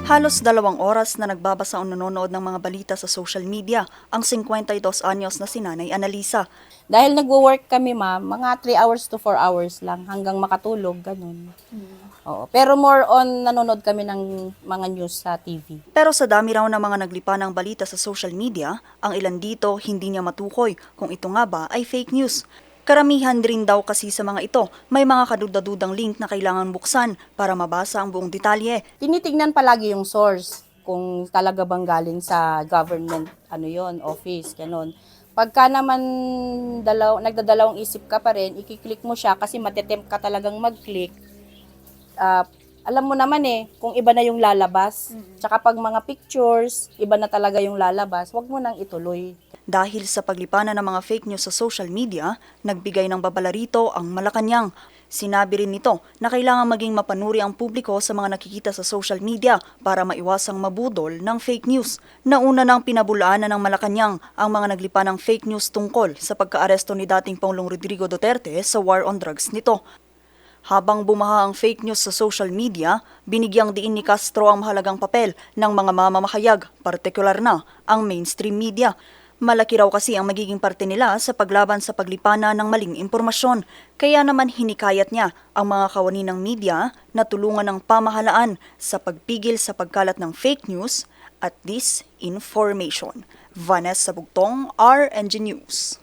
Halos 2 oras na nagbabasa o nanonood ng mga balita sa social media ang 52 anyos na si Nanay Analisa. Dahil nagwo-work kami, ma'am, mga 3 hours to 4 hours lang hanggang makatulog, ganun. Oo. Pero more on nanonood kami ng mga news sa TV. Pero sa dami raw ng mga naglipa ng balita sa social media, ang ilan dito hindi niya matukoy kung ito nga ba ay fake news. Karamihan rin daw kasi sa mga ito, may mga kadudadudang link na kailangan buksan para mabasa ang buong detalye. Tinitignan palagi yung source, kung talaga bang galing sa government, office, ganun. Pagka naman nagdadalawang isip ka pa rin, ikiklik mo siya kasi matetempt ka talagang mag-click. Alam mo naman kung iba na yung lalabas. Tsaka pag mga pictures, iba na talaga yung lalabas, wag mo nang ituloy. Dahil sa paglipanan ng mga fake news sa social media, nagbigay ng babala rito ang Malacanang. Sinabi rin nito na kailangan maging mapanuri ang publiko sa mga nakikita sa social media para maiwasang mabudol ng fake news. Nauna nang pinabulaanan ng Malacanang ang mga naglipa ng fake news tungkol sa pagkaaresto ni dating Pangulong Rodrigo Duterte sa war on drugs nito. Habang bumaha ang fake news sa social media, binigyang diin ni Castro ang mahalagang papel ng mga mamamahayag, partikular na ang mainstream media. Malaki raw kasi ang magiging parte nila sa paglaban sa paglipana ng maling impormasyon. Kaya naman hinikayat niya ang mga kawani ng media na tulungan ng pamahalaan sa pagpigil sa pagkalat ng fake news at disinformation. Vanessa Bugtong, RNG News.